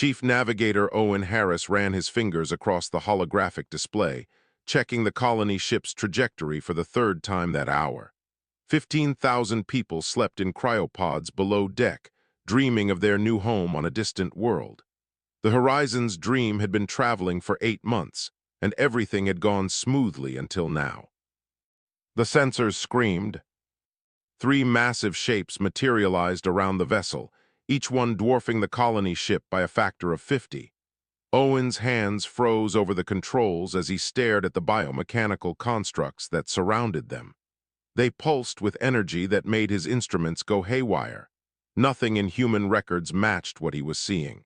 Chief Navigator Owen Harris ran his fingers across the holographic display, checking the colony ship's trajectory for the third time that hour. 15,000 people slept in cryopods below deck, dreaming of their new home on a distant world. The Horizon's dream had been traveling for 8 months, and everything had gone smoothly until now. The sensors screamed. 3 massive shapes materialized around the vessel, each one dwarfing the colony ship by a factor of 50. Owen's hands froze over the controls as he stared at the biomechanical constructs that surrounded them. They pulsed with energy that made his instruments go haywire. Nothing in human records matched what he was seeing.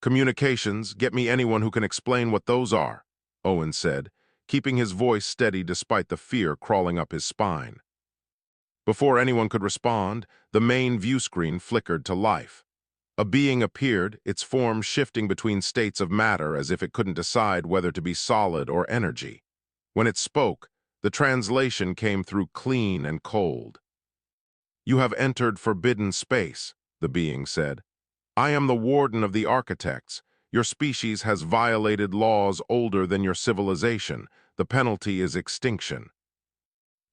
"Communications, get me anyone who can explain what those are," Owen said, keeping his voice steady despite the fear crawling up his spine. Before anyone could respond, the main view screen flickered to life. A being appeared, its form shifting between states of matter as if it couldn't decide whether to be solid or energy. When it spoke, the translation came through clean and cold. "You have entered forbidden space," the being said. "I am the warden of the architects. Your species has violated laws older than your civilization. The penalty is extinction."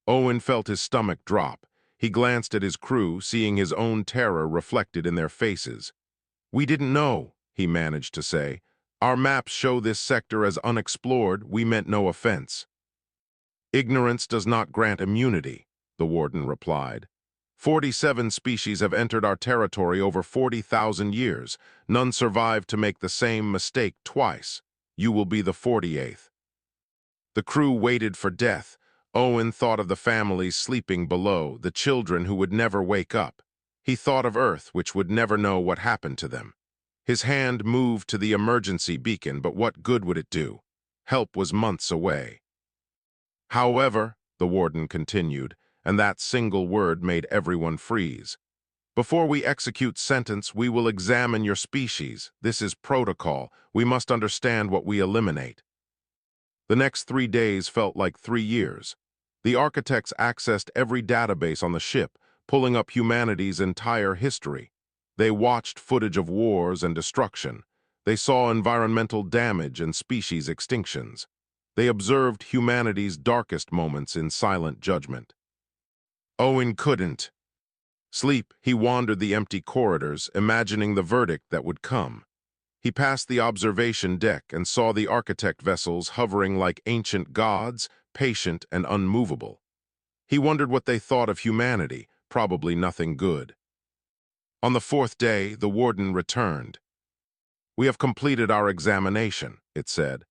Owen felt his stomach drop. He glanced at his crew, seeing his own terror reflected in their faces. "We didn't know," he managed to say. "Our maps show this sector as unexplored. We meant no offense." "Ignorance does not grant immunity," the warden replied. 47 species have entered our territory over 40,000 years. None survived to make the same mistake twice. You will be the 48th. The crew waited for death. Owen thought of the families sleeping below, the children who would never wake up. He thought of Earth, which would never know what happened to them. His hand moved to the emergency beacon, but what good would it do? Help was months away. "However," the warden continued, and that single word made everyone freeze. "Before we execute sentence, we will examine your species. This is protocol. We must understand what we eliminate." The next 3 days felt like 3 years. The architects accessed every database on the ship, pulling up humanity's entire history. They watched footage of wars and destruction. They saw environmental damage and species extinctions. They observed humanity's darkest moments in silent judgment. Owen couldn't sleep. He wandered the empty corridors, imagining the verdict that would come. He passed the observation deck and saw the architect vessels hovering like ancient gods, patient and unmovable. He wondered what they thought of humanity, probably nothing good. On the 4th day, the warden returned. "We have completed our examination," it said.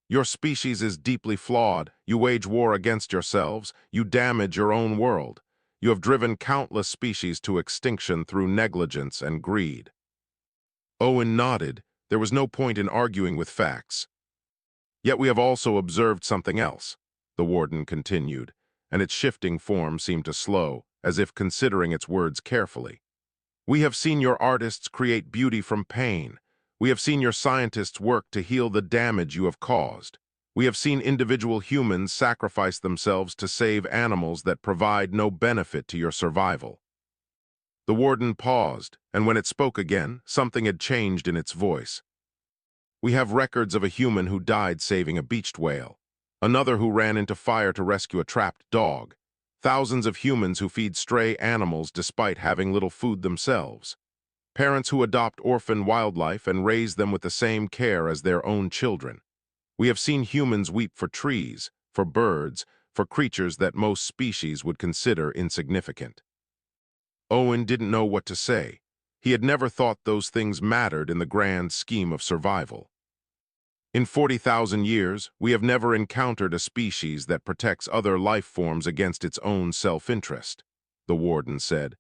"Your species is deeply flawed. You wage war against yourselves. You damage your own world. You have driven countless species to extinction through negligence and greed." Owen nodded. There was no point in arguing with facts. "Yet we have also observed something else," the warden continued, and its shifting form seemed to slow, as if considering its words carefully. "We have seen your artists create beauty from pain. We have seen your scientists work to heal the damage you have caused. We have seen individual humans sacrifice themselves to save animals that provide no benefit to your survival." The warden paused, and when it spoke again, something had changed in its voice. "We have records of a human who died saving a beached whale, another who ran into fire to rescue a trapped dog, thousands of humans who feed stray animals despite having little food themselves, parents who adopt orphan wildlife and raise them with the same care as their own children. We have seen humans weep for trees, for birds, for creatures that most species would consider insignificant." Owen didn't know what to say. He had never thought those things mattered in the grand scheme of survival. "In 40,000 years, we have never encountered a species that protects other life forms against its own self-interest," the warden said.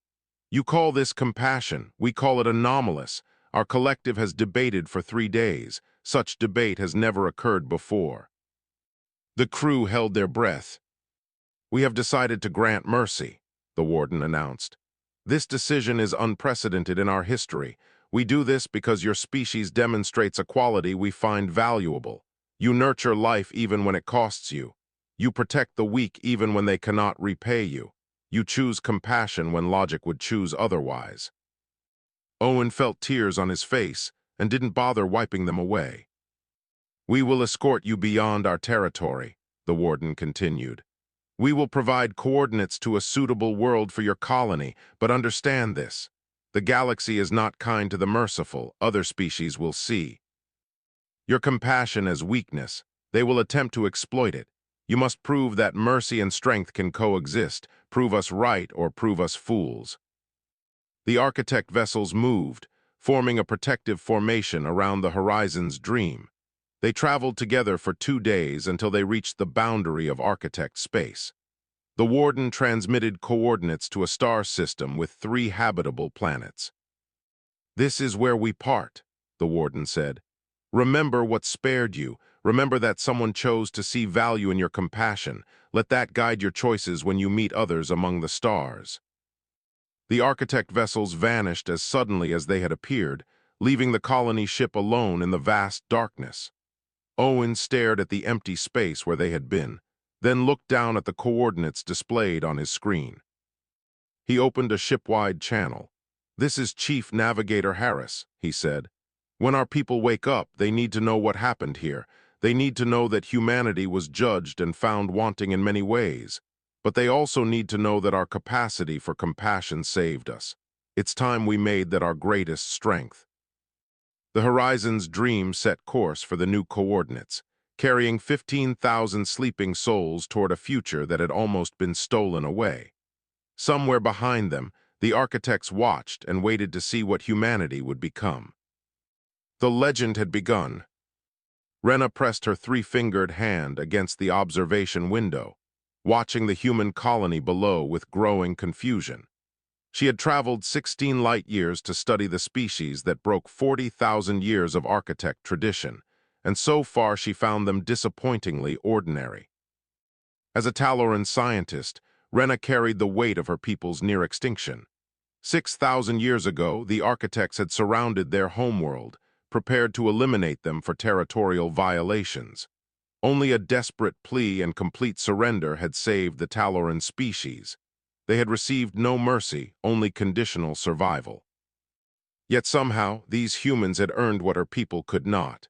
"You call this compassion. We call it anomalous. Our collective has debated for 3 days. Such debate has never occurred before." The crew held their breath. "We have decided to grant mercy," the warden announced. "This decision is unprecedented in our history. We do this because your species demonstrates a quality we find valuable. You nurture life even when it costs you. You protect the weak even when they cannot repay you. You choose compassion when logic would choose otherwise." Owen felt tears on his face. and didn't bother wiping them away. "We will escort you beyond our territory," the warden continued. "We will provide coordinates to a suitable world for your colony, but understand this. The galaxy is not kind to the merciful, other species will see your compassion as weakness. They will attempt to exploit it. You must prove that mercy and strength can coexist, prove us right or prove us fools." The architect vessels moved, forming a protective formation around the Horizon's dream. They traveled together for 2 days until they reached the boundary of architect space. The warden transmitted coordinates to a star system with 3 habitable planets. "This is where we part," the warden said. "Remember what spared you. Remember that someone chose to see value in your compassion. Let that guide your choices when you meet others among the stars." The architect vessels vanished as suddenly as they had appeared, leaving the colony ship alone in the vast darkness. Owen stared at the empty space where they had been, then looked down at the coordinates displayed on his screen. He opened a ship-wide channel. "This is Chief Navigator Harris," he said. "When our people wake up, they need to know what happened here. They need to know that humanity was judged and found wanting in many ways. But they also need to know that our capacity for compassion saved us. It's time we made that our greatest strength." The Horizon's dream set course for the new coordinates, carrying 15,000 sleeping souls toward a future that had almost been stolen away. Somewhere behind them, the architects watched and waited to see what humanity would become. The legend had begun. Rena pressed her 3-fingered hand against the observation window, watching the human colony below with growing confusion. She had traveled 16 light-years to study the species that broke 40,000 years of architect tradition, and so far she found them disappointingly ordinary. As a Taloran scientist, Rena carried the weight of her people's near extinction. 6,000 years ago, the architects had surrounded their homeworld, prepared to eliminate them for territorial violations. Only a desperate plea and complete surrender had saved the Taloran species. They had received no mercy, only conditional survival. Yet somehow, these humans had earned what her people could not.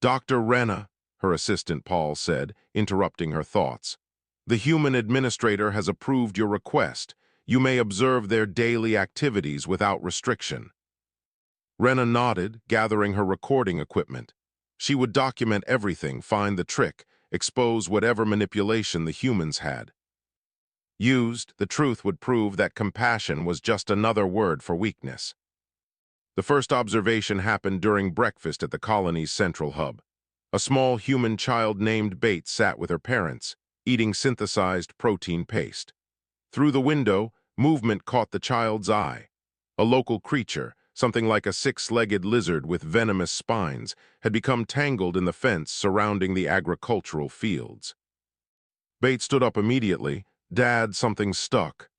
"Dr. Rena," her assistant Paul said, interrupting her thoughts, "the human administrator has approved your request. You may observe their daily activities without restriction." Rena nodded, gathering her recording equipment. She would document everything, find the trick, expose whatever manipulation the humans had used. The truth would prove that compassion was just another word for weakness. The first observation happened during breakfast at the colony's central hub. A small human child named Bates sat with her parents, eating synthesized protein paste. Through the window, movement caught the child's eye. A local creature, something like a 6-legged lizard with venomous spines, had become tangled in the fence surrounding the agricultural fields. Bates stood up immediately. "Dad, something's stuck."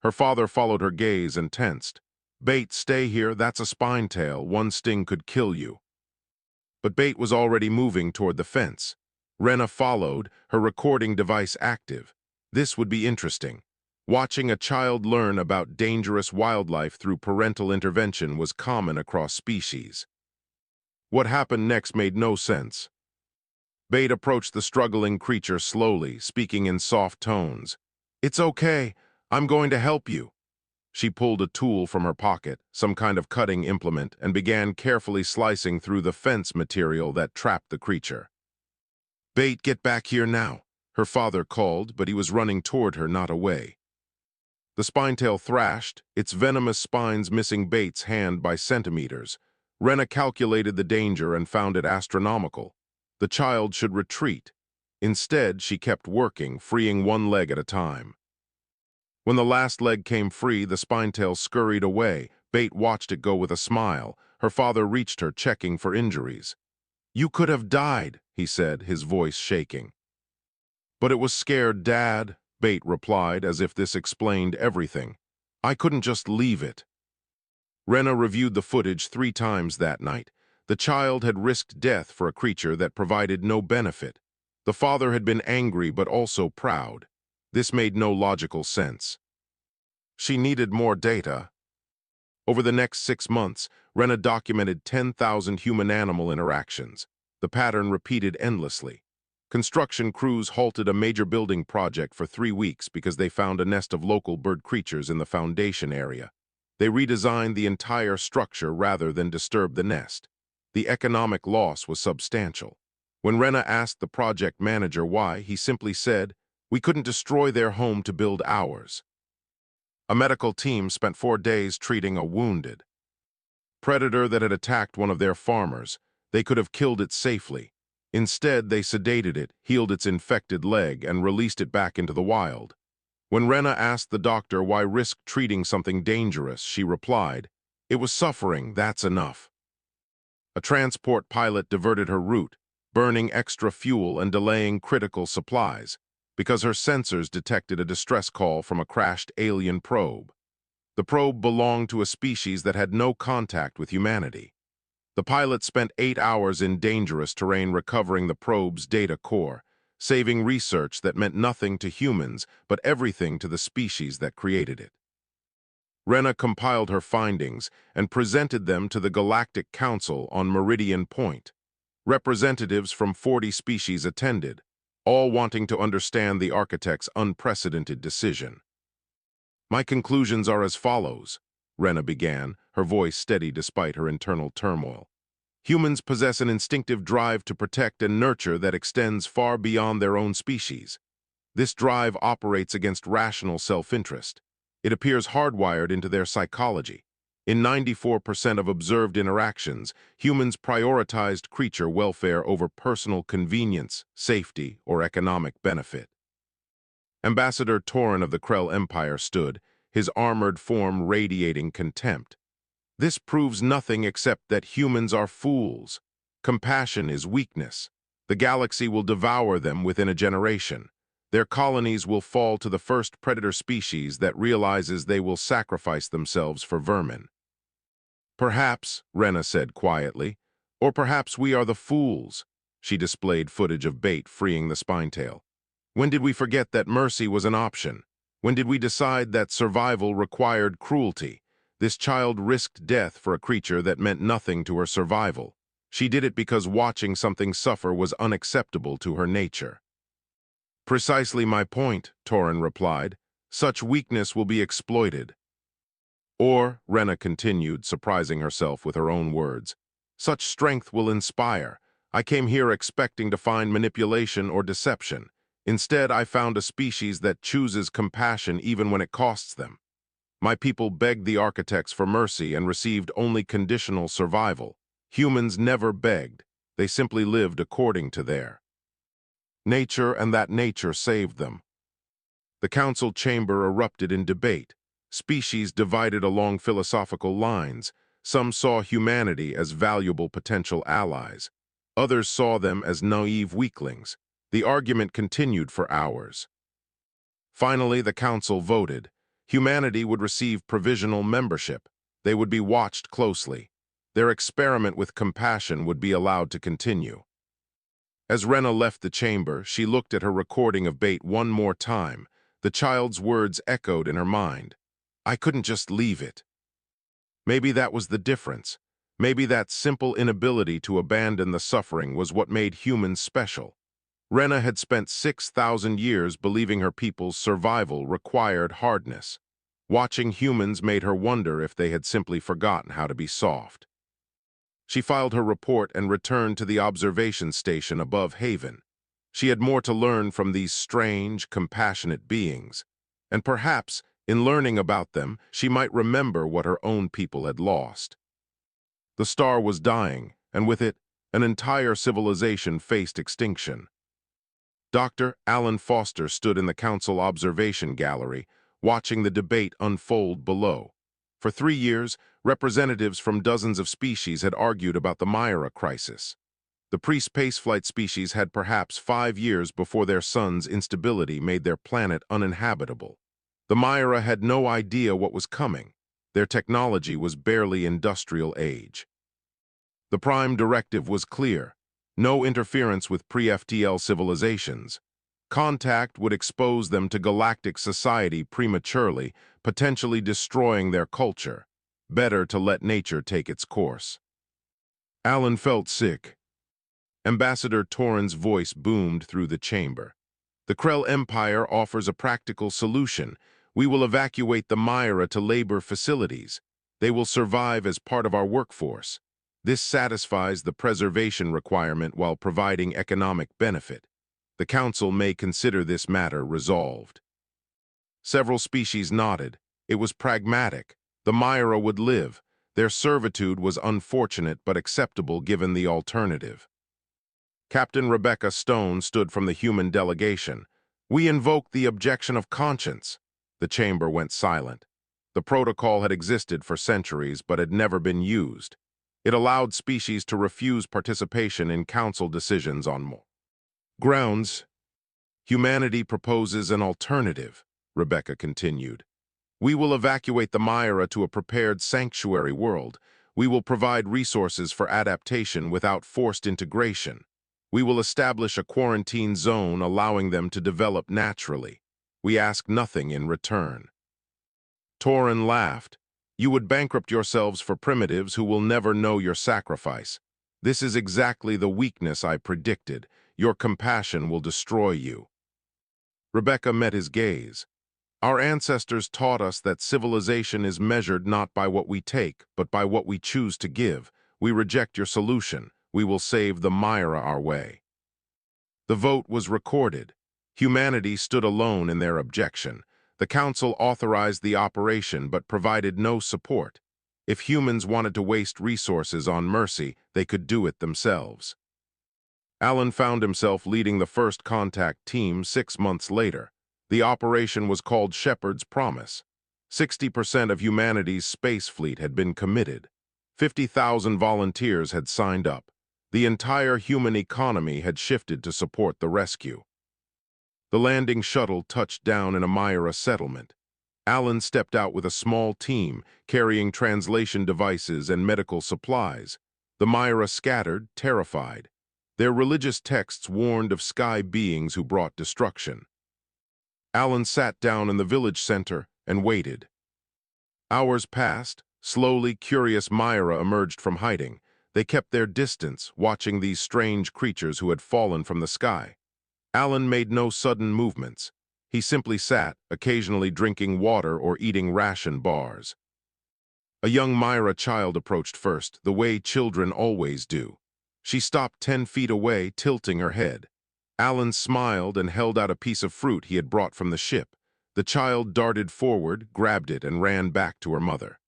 Her father followed her gaze and tensed. "Bates, stay here, that's a spine tail. One sting could kill you." But Bate was already moving toward the fence. Rena followed, her recording device active. This would be interesting. Watching a child learn about dangerous wildlife through parental intervention was common across species. What happened next made no sense. Bate approached the struggling creature slowly, speaking in soft tones. "It's okay. I'm going to help you." She pulled a tool from her pocket, some kind of cutting implement, and began carefully slicing through the fence material that trapped the creature. "Bate, get back here now," her father called, but he was running toward her, not away. The spinetail thrashed, its venomous spines missing Bate's hand by centimeters. Rena calculated the danger and found it astronomical. The child should retreat. Instead, she kept working, freeing one leg at a time. When the last leg came free, the spinetail scurried away. Bate watched it go with a smile. Her father reached her, checking for injuries. "You could have died," he said, his voice shaking. "But it was scared, Dad," Bate replied, as if this explained everything. "I couldn't just leave it." Rena reviewed the footage 3 times that night. The child had risked death for a creature that provided no benefit. The father had been angry but also proud. This made no logical sense. She needed more data. Over the next 6 months, Rena documented 10,000 human-animal interactions. The pattern repeated endlessly. Construction crews halted a major building project for 3 weeks because they found a nest of local bird creatures in the foundation area. They redesigned the entire structure rather than disturb the nest. The economic loss was substantial. When Rena asked the project manager why, he simply said, "We couldn't destroy their home to build ours." A medical team spent 4 days treating a wounded predator that had attacked one of their farmers. They could have killed it safely. Instead, they sedated it, healed its infected leg, and released it back into the wild. When Rena asked the doctor why risk treating something dangerous, she replied, "It was suffering, that's enough." A transport pilot diverted her route, burning extra fuel and delaying critical supplies, because her sensors detected a distress call from a crashed alien probe. The probe belonged to a species that had no contact with humanity. The pilot spent 8 hours in dangerous terrain recovering the probe's data core, saving research that meant nothing to humans but everything to the species that created it. Rena compiled her findings and presented them to the Galactic Council on Meridian Point. Representatives from 40 species attended, all wanting to understand the architect's unprecedented decision. "My conclusions are as follows," Rena began, her voice steady despite her internal turmoil. "Humans possess an instinctive drive to protect and nurture that extends far beyond their own species. This drive operates against rational self-interest. It appears hardwired into their psychology. In 94% of observed interactions, humans prioritized creature welfare over personal convenience, safety, or economic benefit." Ambassador Torin of the Krell Empire stood, his armored form radiating contempt. "This proves nothing except that humans are fools. Compassion is weakness. The galaxy will devour them within a generation. Their colonies will fall to the first predator species that realizes they will sacrifice themselves for vermin." "Perhaps," Rena said quietly, "or perhaps we are the fools." She displayed footage of bait freeing the spinetail. "When did we forget that mercy was an option? When did we decide that survival required cruelty? This child risked death for a creature that meant nothing to her survival. She did it because watching something suffer was unacceptable to her nature." "Precisely my point," Torin replied. "Such weakness will be exploited." "Or," Rena continued, surprising herself with her own words, "such strength will inspire. I came here expecting to find manipulation or deception. Instead, I found a species that chooses compassion even when it costs them. My people begged the architects for mercy and received only conditional survival. Humans never begged. They simply lived according to their nature, and that nature saved them." The council chamber erupted in debate. Species divided along philosophical lines. Some saw humanity as valuable potential allies. Others saw them as naive weaklings. The argument continued for hours. Finally, the council voted. Humanity would receive provisional membership. They would be watched closely. Their experiment with compassion would be allowed to continue. As Rena left the chamber, she looked at her recording of bait one more time. The child's words echoed in her mind. "I couldn't just leave it." Maybe that was the difference. Maybe that simple inability to abandon the suffering was what made humans special. Rena had spent 6,000 years believing her people's survival required hardness. Watching humans made her wonder if they had simply forgotten how to be soft. She filed her report and returned to the observation station above Haven. She had more to learn from these strange, compassionate beings. And perhaps, in learning about them, she might remember what her own people had lost. The star was dying, and with it, an entire civilization faced extinction. Dr. Alan Foster stood in the council observation gallery, watching the debate unfold below. For 3 years, representatives from dozens of species had argued about the Myra crisis. The pre-spaceflight species had perhaps 5 years before their sun's instability made their planet uninhabitable. The Myra had no idea what was coming. Their technology was barely industrial age. The prime directive was clear: no interference with pre-FTL civilizations. Contact would expose them to galactic society prematurely, potentially destroying their culture. Better to let nature take its course. Alan felt sick. Ambassador Torren's voice boomed through the chamber. The Krell Empire offers a practical solution. We will evacuate the Myra to labor facilities. They will survive as part of our workforce. This satisfies the preservation requirement while providing economic benefit. The Council may consider this matter resolved. Several species nodded. It was pragmatic. The Myra would live. Their servitude was unfortunate but acceptable given the alternative. Captain Rebecca Stone stood from the human delegation. We invoked the objection of conscience. The chamber went silent. The protocol had existed for centuries but had never been used. It allowed species to refuse participation in council decisions on more grounds. Humanity proposes an alternative, Rebecca continued. We will evacuate the Myra to a prepared sanctuary world. We will provide resources for adaptation without forced integration. We will establish a quarantine zone allowing them to develop naturally. We ask nothing in return. Torren laughed. You would bankrupt yourselves for primitives who will never know your sacrifice. This is exactly the weakness I predicted. Your compassion will destroy you. Rebecca met his gaze. Our ancestors taught us that civilization is measured not by what we take, but by what we choose to give. We reject your solution. We will save the Myra our way. The vote was recorded. Humanity stood alone in their objection. The Council authorized the operation but provided no support. If humans wanted to waste resources on mercy, they could do it themselves. Alan found himself leading the first contact team 6 months later. The operation was called Shepherd's Promise. 60% of humanity's space fleet had been committed. 50,000 volunteers had signed up. The entire human economy had shifted to support the rescue. The landing shuttle touched down in a Myra settlement. Alan stepped out with a small team, carrying translation devices and medical supplies. The Myra scattered, terrified. Their religious texts warned of sky beings who brought destruction. Alan sat down in the village center and waited. Hours passed. Slowly, curious Myra emerged from hiding. They kept their distance, watching these strange creatures who had fallen from the sky. Alan made no sudden movements. He simply sat, occasionally drinking water or eating ration bars. A young Myra child approached first, the way children always do. She stopped 10 feet away, tilting her head. Alan smiled and held out a piece of fruit he had brought from the ship. The child darted forward, grabbed it, and ran back to her mother.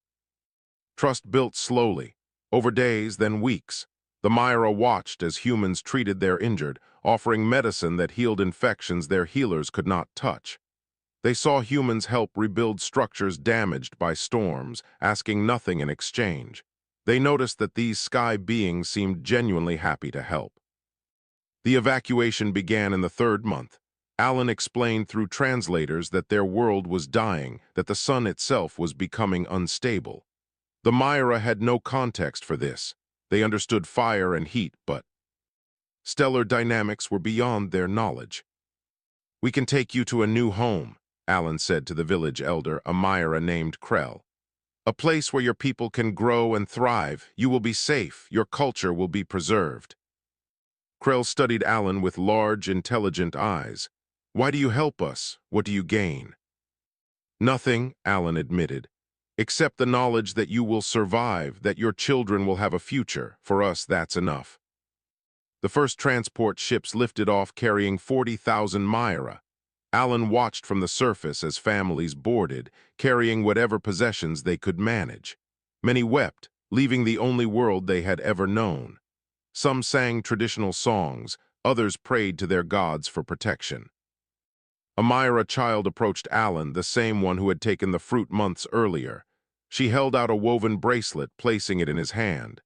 Trust built slowly. Over days, then weeks, the Myra watched as humans treated their injured, offering medicine that healed infections their healers could not touch. They saw humans help rebuild structures damaged by storms, asking nothing in exchange. They noticed that these sky beings seemed genuinely happy to help. The evacuation began in the 3rd month. Alan explained through translators that their world was dying, that the sun itself was becoming unstable. The Myra had no context for this. They understood fire and heat, but stellar dynamics were beyond their knowledge. We can take you to a new home, Alan said to the village elder, a Myra named Krell. A place where your people can grow and thrive. You will be safe. Your culture will be preserved. Krell studied Alan with large, intelligent eyes. Why do you help us? What do you gain? Nothing, Alan admitted. Except the knowledge that you will survive, that your children will have a future. For us, that's enough. The first transport ships lifted off carrying 40,000 Myra. Alan watched from the surface as families boarded, carrying whatever possessions they could manage. Many wept, leaving the only world they had ever known. Some sang traditional songs, others prayed to their gods for protection. A Myra child approached Alan, the same one who had taken the fruit months earlier. She held out a woven bracelet, placing it in his hand.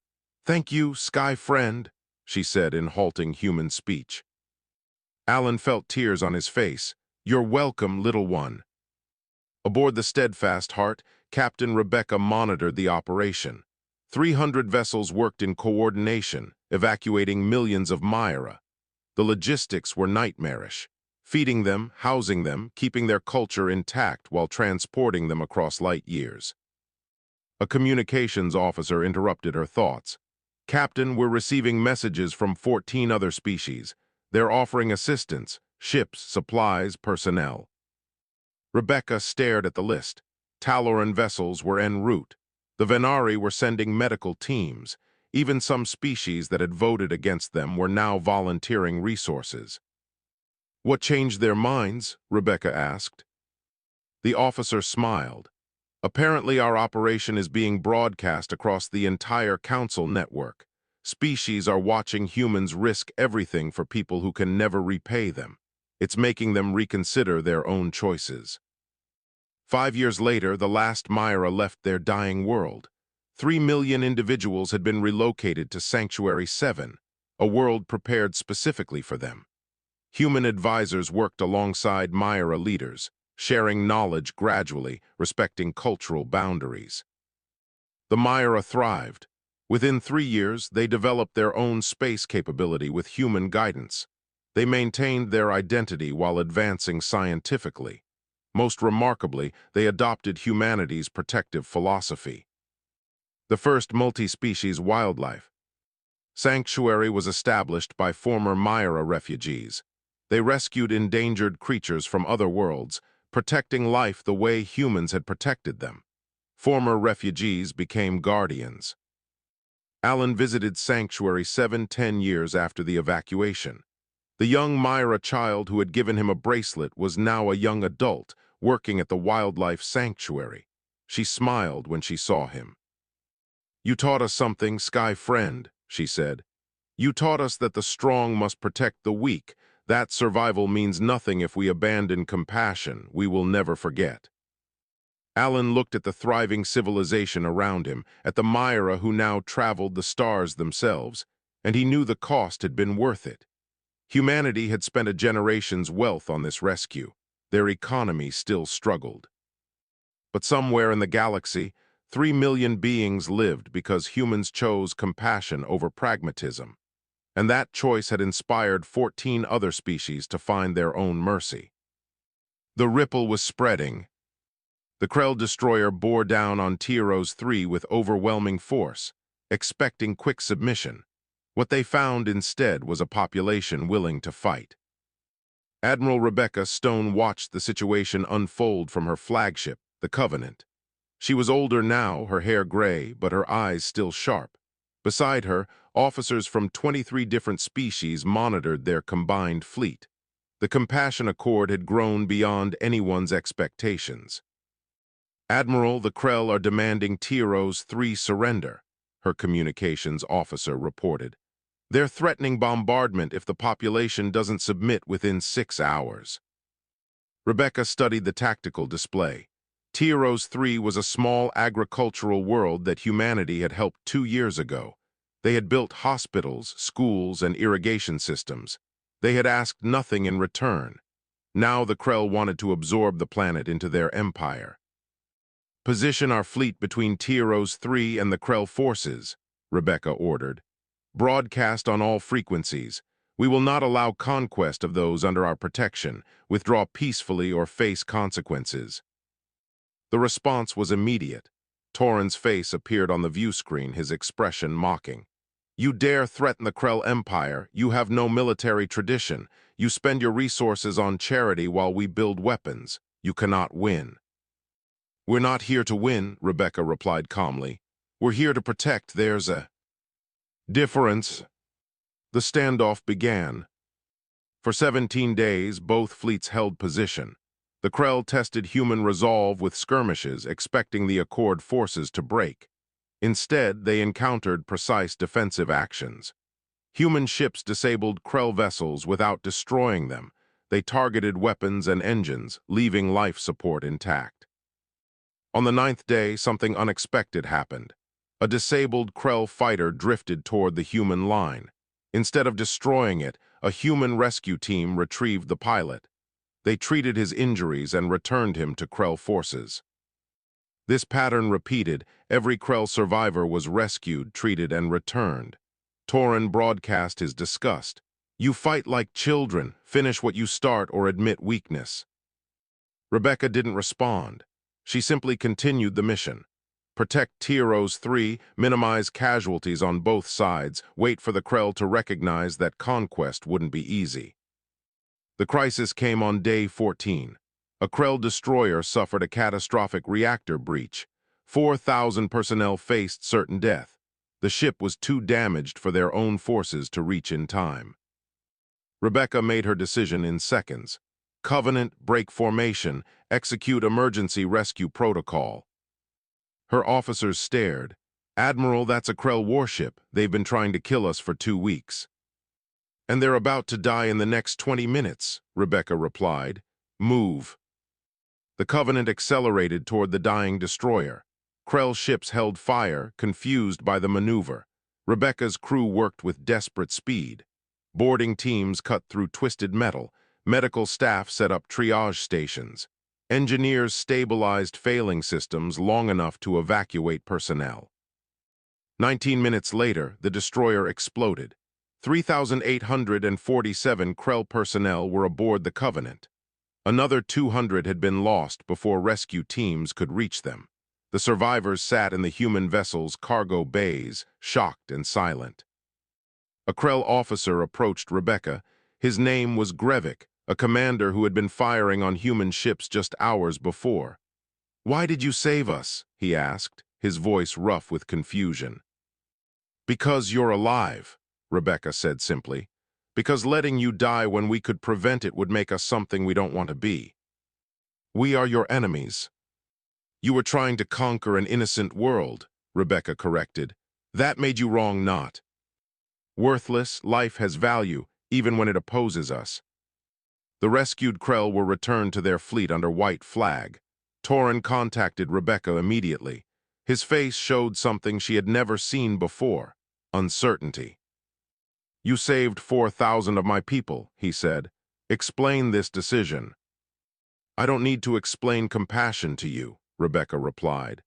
"Thank you, Sky Friend," she said in halting human speech. Alan felt tears on his face. "You're welcome, little one." Aboard the Steadfast Heart, Captain Rebecca monitored the operation. 300 vessels worked in coordination, evacuating millions of Myra. The logistics were nightmarish. Feeding them, housing them, keeping their culture intact while transporting them across light years. A communications officer interrupted her thoughts. "Captain, we're receiving messages from 14 other species. They're offering assistance, ships, supplies, personnel." Rebecca stared at the list. Taloran vessels were en route. The Venari were sending medical teams. Even some species that had voted against them were now volunteering resources. "What changed their minds?" Rebecca asked. The officer smiled. "Apparently our operation is being broadcast across the entire council network. Species are watching humans risk everything for people who can never repay them. It's making them reconsider their own choices." 5 years later, the last Myra left their dying world. 3 million individuals had been relocated to Sanctuary 7, a world prepared specifically for them. Human advisors worked alongside Myra leaders, sharing knowledge gradually, respecting cultural boundaries. The Myra thrived. Within 3 years, they developed their own space capability with human guidance. They maintained their identity while advancing scientifically. Most remarkably, they adopted humanity's protective philosophy. The first multi-species wildlife sanctuary was established by former Myra refugees. They rescued endangered creatures from other worlds, protecting life the way humans had protected them. Former refugees became guardians. Alan visited Sanctuary 7-10 years after the evacuation. The young Myra child who had given him a bracelet was now a young adult, working at the wildlife sanctuary. She smiled when she saw him. "You taught us something, Sky Friend," she said. "You taught us that the strong must protect the weak. That survival means nothing if we abandon compassion. We will never forget." Alan looked at the thriving civilization around him, at the Myra who now traveled the stars themselves, and he knew the cost had been worth it. Humanity had spent a generation's wealth on this rescue. Their economy still struggled. But somewhere in the galaxy, 3 million beings lived because humans chose compassion over pragmatism. And that choice had inspired 14 other species to find their own mercy. The ripple was spreading. The Krell destroyer bore down on Tyros 3 with overwhelming force, expecting quick submission. What they found instead was a population willing to fight. Admiral Rebecca Stone watched the situation unfold from her flagship, the Covenant. She was older now, her hair gray, but her eyes still sharp. Beside her, officers from 23 different species monitored their combined fleet. The Compassion Accord had grown beyond anyone's expectations. "Admiral, the Krell are demanding Tyros 3 surrender," her communications officer reported. "They're threatening bombardment if the population doesn't submit within 6 hours." Rebecca studied the tactical display. Tyros 3 was a small agricultural world that humanity had helped 2 years ago. They had built hospitals, schools, and irrigation systems. They had asked nothing in return. Now the Krell wanted to absorb the planet into their empire. "Position our fleet between Tyros 3 and the Krell forces," Rebecca ordered. "Broadcast on all frequencies. We will not allow conquest of those under our protection. Withdraw peacefully or face consequences." The response was immediate. Torin's face appeared on the view screen, his expression mocking. "You dare threaten the Krell Empire. You have no military tradition. You spend your resources on charity while we build weapons. You cannot win." "We're not here to win," Rebecca replied calmly. "We're here to protect. There's a difference." The standoff began. For 17 days, both fleets held position. The Krell tested human resolve with skirmishes, expecting the Accord forces to break. Instead, they encountered precise defensive actions. Human ships disabled Krell vessels without destroying them. They targeted weapons and engines, leaving life support intact. On the 9th day, something unexpected happened. A disabled Krell fighter drifted toward the human line. Instead of destroying it, a human rescue team retrieved the pilot. They treated his injuries and returned him to Krell forces. This pattern repeated. Every Krell survivor was rescued, treated, and returned. Torin broadcast his disgust. "You fight like children. Finish what you start or admit weakness." Rebecca didn't respond. She simply continued the mission. Protect Tyros 3, minimize casualties on both sides, wait for the Krell to recognize that conquest wouldn't be easy. The crisis came on day 14. A Krell destroyer suffered a catastrophic reactor breach. 4,000 personnel faced certain death. The ship was too damaged for their own forces to reach in time. Rebecca made her decision in seconds. Covenant, break formation, execute emergency rescue protocol. Her officers stared. Admiral, that's a Krell warship. They've been trying to kill us for 2 weeks. And they're about to die in the next 20 minutes, Rebecca replied. Move. The Covenant accelerated toward the dying destroyer. Krell ships held fire, confused by the maneuver. Rebecca's crew worked with desperate speed. Boarding teams cut through twisted metal. Medical staff set up triage stations. Engineers stabilized failing systems long enough to evacuate personnel. 19 minutes later, the destroyer exploded. 3,847 Krell personnel were aboard the Covenant. Another 200 had been lost before rescue teams could reach them. The survivors sat in the human vessel's cargo bays, shocked and silent. A Krell officer approached Rebecca. His name was Grevik, a commander who had been firing on human ships just hours before. "Why did you save us?" he asked, his voice rough with confusion. "Because you're alive," Rebecca said simply. "Because letting you die when we could prevent it would make us something we don't want to be. We are your enemies." "You were trying to conquer an innocent world," Rebecca corrected. "That made you wrong, not. Worthless, life has value, even when it opposes us." The rescued Krell were returned to their fleet under white flag. Torin contacted Rebecca immediately. His face showed something she had never seen before: uncertainty. "You saved 4,000 of my people," he said. "Explain this decision." "I don't need to explain compassion to you," Rebecca replied.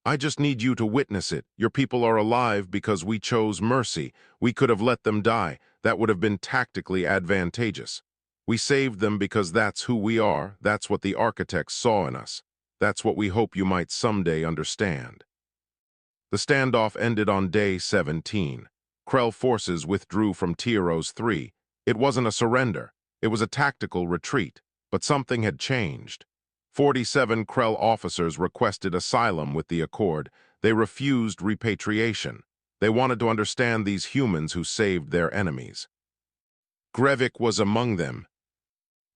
"I just need you to witness it. Your people are alive because we chose mercy. We could have let them die. That would have been tactically advantageous. We saved them because that's who we are. That's what the architects saw in us. That's what we hope you might someday understand." The standoff ended on day 17. Krell forces withdrew from Tyros 3. It wasn't a surrender. It was a tactical retreat. But something had changed. 47 Krell officers requested asylum with the Accord. They refused repatriation. They wanted to understand these humans who saved their enemies. Grevik was among them.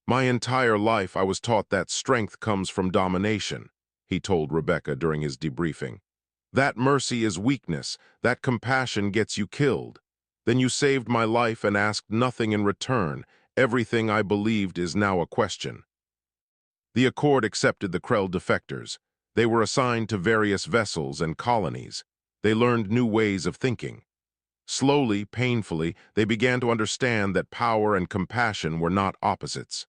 "My entire life I was taught that strength comes from domination," he told Rebecca during his debriefing. "That mercy is weakness. That compassion gets you killed. Then you saved my life and asked nothing in return. Everything I believed is now a question." The Accord accepted the Krell defectors. They were assigned to various vessels and colonies. They learned new ways of thinking. Slowly, painfully, they began to understand that power and compassion were not opposites.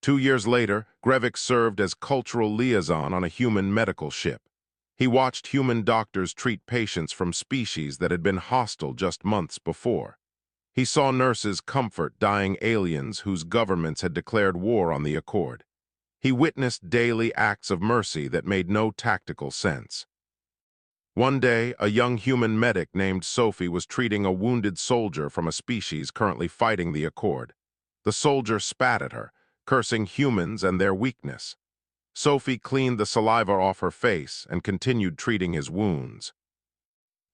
2 years later, Grevik served as cultural liaison on a human medical ship. He watched human doctors treat patients from species that had been hostile just months before. He saw nurses comfort dying aliens whose governments had declared war on the Accord. He witnessed daily acts of mercy that made no tactical sense. One day, a young human medic named Sophie was treating a wounded soldier from a species currently fighting the Accord. The soldier spat at her, cursing humans and their weakness. Sophie cleaned the saliva off her face and continued treating his wounds.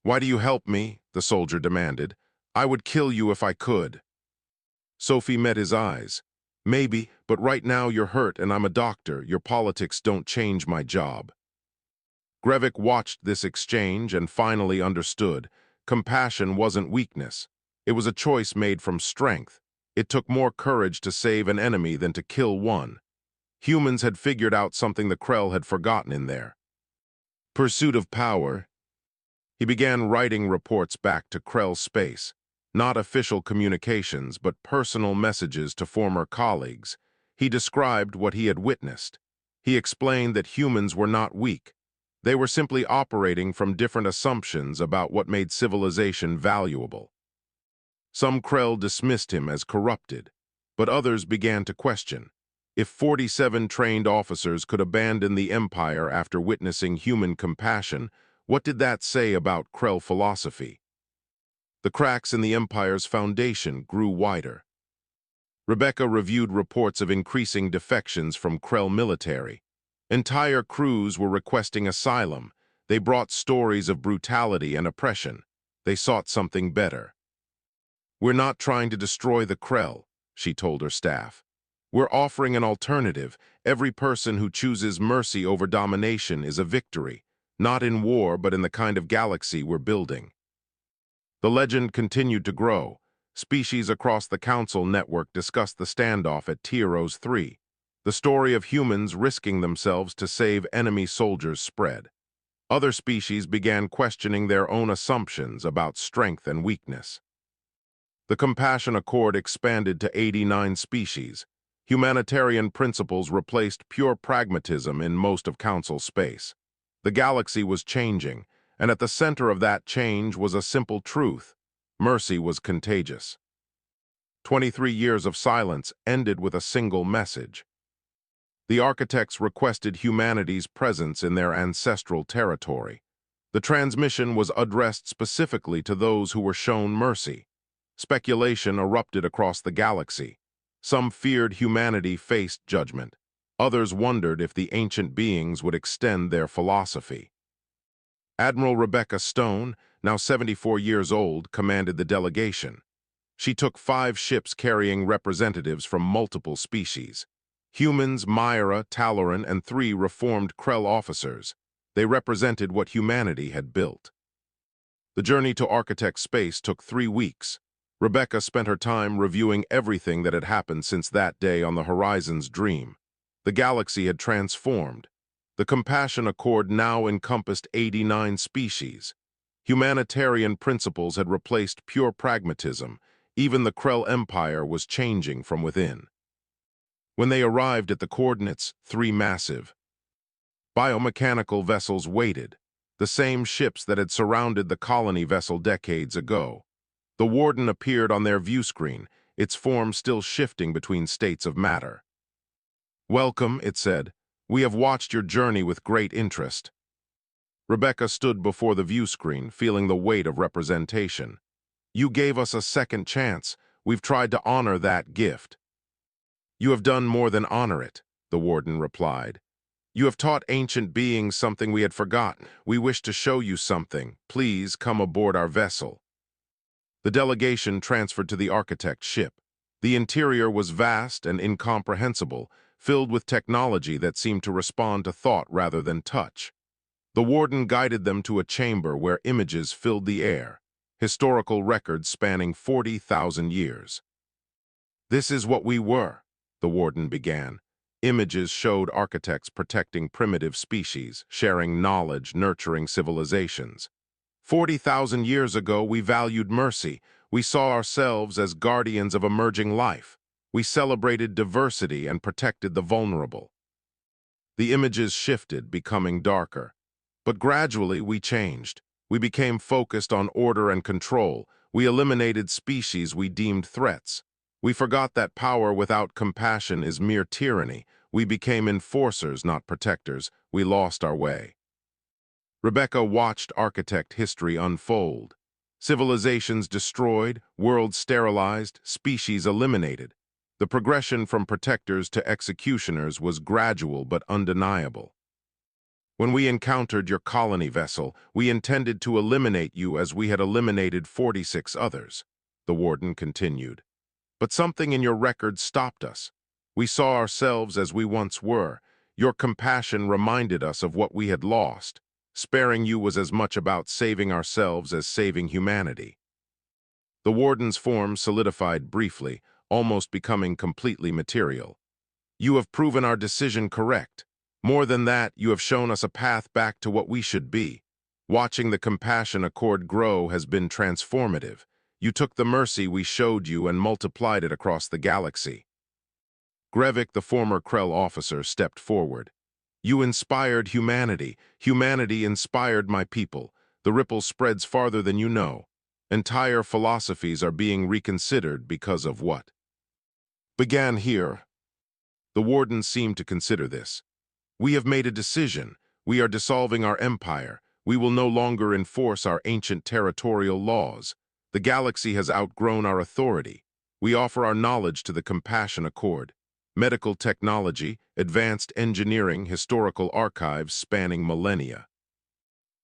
"Why do you help me?" the soldier demanded. "I would kill you if I could." Sophie met his eyes. "Maybe, but right now you're hurt and I'm a doctor. Your politics don't change my job." Grevik watched this exchange and finally understood. Compassion wasn't weakness. It was a choice made from strength. It took more courage to save an enemy than to kill one. Humans had figured out something the Krell had forgotten in their pursuit of power. He began writing reports back to Krell space. Not official communications, but personal messages to former colleagues. He described what he had witnessed. He explained that humans were not weak. They were simply operating from different assumptions about what made civilization valuable. Some Krell dismissed him as corrupted, but others began to question. If 47 trained officers could abandon the Empire after witnessing human compassion, what did that say about Krell philosophy? The cracks in the Empire's foundation grew wider. Rebecca reviewed reports of increasing defections from Krell military. Entire crews were requesting asylum. They brought stories of brutality and oppression. They sought something better. "We're not trying to destroy the Krell," she told her staff. "We're offering an alternative. Every person who chooses mercy over domination is a victory, not in war but in the kind of galaxy we're building." The legend continued to grow. Species across the Council network discussed the standoff at Tyros 3. The story of humans risking themselves to save enemy soldiers spread. Other species began questioning their own assumptions about strength and weakness. The Compassion Accord expanded to 89 species. Humanitarian principles replaced pure pragmatism in most of Council space. The galaxy was changing, and at the center of that change was a simple truth: mercy was contagious. 23 years of silence ended with a single message. The architects requested humanity's presence in their ancestral territory. The transmission was addressed specifically to those who were shown mercy. Speculation erupted across the galaxy. Some feared humanity faced judgment. Others wondered if the ancient beings would extend their philosophy. Admiral Rebecca Stone, now 74 years old, commanded the delegation. She took 5 ships carrying representatives from multiple species: humans, Myra, Talaran, and 3 reformed Krell officers. They represented what humanity had built. The journey to Architect Space took 3 weeks. Rebecca spent her time reviewing everything that had happened since that day on the Horizon's Dream. The galaxy had transformed. The Compassion Accord now encompassed 89 species. Humanitarian principles had replaced pure pragmatism. Even the Krell Empire was changing from within. When they arrived at the coordinates, 3 massive biomechanical vessels waited, the same ships that had surrounded the colony vessel decades ago. The Warden appeared on their view screen, its form still shifting between states of matter. "Welcome," it said. "We have watched your journey with great interest." Rebecca stood before the view screen, feeling the weight of representation. "You gave us a second chance. We've tried to honor that gift." "You have done more than honor it," the Warden replied. "You have taught ancient beings something we had forgotten. We wish to show you something. Please come aboard our vessel." The delegation transferred to the architect's ship. The interior was vast and incomprehensible, filled with technology that seemed to respond to thought rather than touch. The Warden guided them to a chamber where images filled the air, historical records spanning 40,000 years. "This is what we were," the Warden began. Images showed architects protecting primitive species, sharing knowledge, nurturing civilizations. 40,000 years ago, we valued mercy. We saw ourselves as guardians of emerging life. We celebrated diversity and protected the vulnerable. The images shifted, becoming darker. But gradually, we changed. We became focused on order and control. We eliminated species we deemed threats. We forgot that power without compassion is mere tyranny. We became enforcers, not protectors. We lost our way. Rebecca watched architect history unfold. Civilizations destroyed, worlds sterilized, species eliminated. The progression from protectors to executioners was gradual but undeniable. "When we encountered your colony vessel, we intended to eliminate you as we had eliminated 46 others," the Warden continued. "But something in your record stopped us. We saw ourselves as we once were. Your compassion reminded us of what we had lost. Sparing you was as much about saving ourselves as saving humanity." The Warden's form solidified briefly, almost becoming completely material. "You have proven our decision correct. More than that, you have shown us a path back to what we should be. Watching the Compassion Accord grow has been transformative. You took the mercy we showed you and multiplied it across the galaxy." Grevik, the former Krell officer, stepped forward. "You inspired humanity. Humanity inspired my people. The ripple spreads farther than you know. Entire philosophies are being reconsidered because of what began here." The wardens seemed to consider this. "We have made a decision. We are dissolving our empire. We will no longer enforce our ancient territorial laws. The galaxy has outgrown our authority. We offer our knowledge to the Compassion Accord. Medical technology, advanced engineering, historical archives spanning millennia."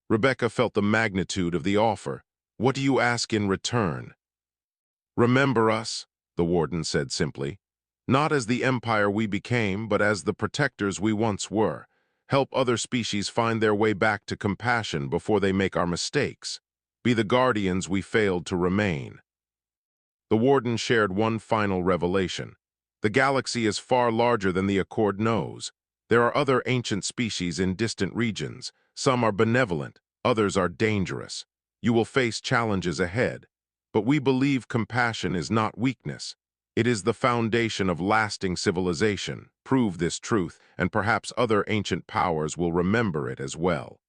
Rebecca felt the magnitude of the offer. "What do you ask in return?" "Remember us," the warden said simply. "Not as the empire we became, but as the protectors we once were. Help other species find their way back to compassion before they make our mistakes. Be the guardians we failed to remain." The warden shared one final revelation. The galaxy is far larger than the Accord knows. There are other ancient species in distant regions. Some are benevolent, others are dangerous. You will face challenges ahead. But we believe compassion is not weakness. It is the foundation of lasting civilization. Prove this truth, and perhaps other ancient powers will remember it as well.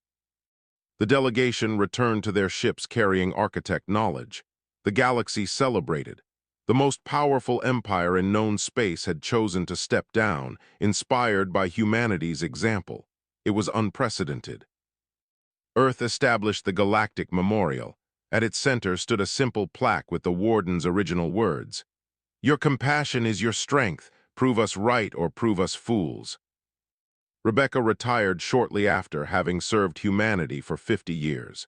The delegation returned to their ships carrying architect knowledge. The galaxy celebrated. The most powerful empire in known space had chosen to step down, inspired by humanity's example. It was unprecedented. Earth established the Galactic Memorial. At its center stood a simple plaque with the warden's original words. "Your compassion is your strength. Prove us right or prove us fools." Rebecca retired shortly after, having served humanity for 50 years.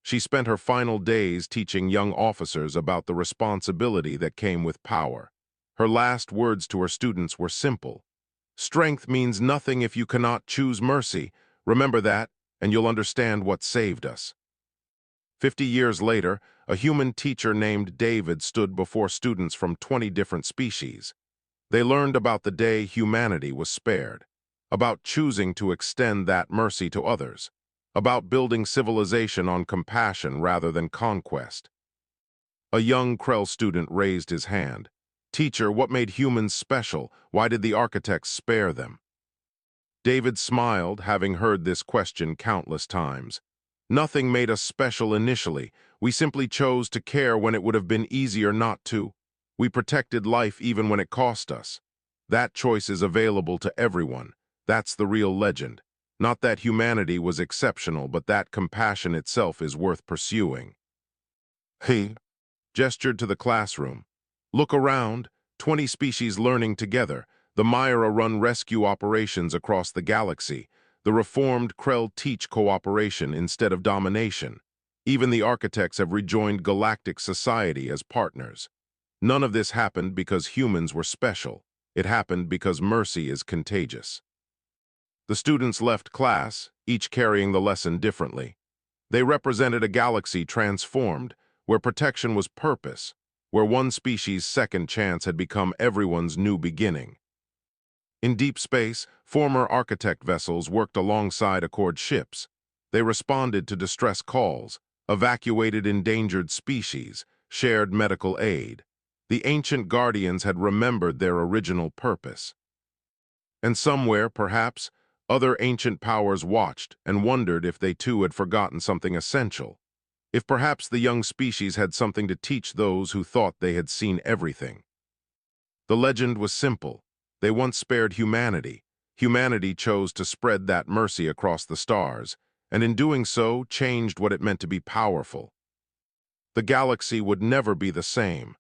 She spent her final days teaching young officers about the responsibility that came with power. Her last words to her students were simple. "Strength means nothing if you cannot choose mercy. Remember that, and you'll understand what saved us." 50 years later, a human teacher named David stood before students from 20 different species. They learned about the day humanity was spared, about choosing to extend that mercy to others, about building civilization on compassion rather than conquest. A young Krell student raised his hand. "Teacher, what made humans special? Why did the architects spare them?" David smiled, having heard this question countless times. "Nothing made us special initially. We simply chose to care when it would have been easier not to. We protected life even when it cost us. That choice is available to everyone. That's the real legend. Not that humanity was exceptional, but that compassion itself is worth pursuing." He gestured to the classroom. "Look around. 20 species learning together. The Myra run rescue operations across the galaxy. The reformed Krell teach cooperation instead of domination. Even the architects have rejoined galactic society as partners. None of this happened because humans were special. It happened because mercy is contagious." The students left class, each carrying the lesson differently. They represented a galaxy transformed, where protection was purpose, where one species' second chance had become everyone's new beginning. In deep space, former architect vessels worked alongside Accord ships. They responded to distress calls, evacuated endangered species, shared medical aid. The ancient guardians had remembered their original purpose. And somewhere, perhaps, other ancient powers watched and wondered if they too had forgotten something essential. If perhaps the young species had something to teach those who thought they had seen everything. The legend was simple. They once spared humanity. Humanity chose to spread that mercy across the stars, and in doing so, changed what it meant to be powerful. The galaxy would never be the same.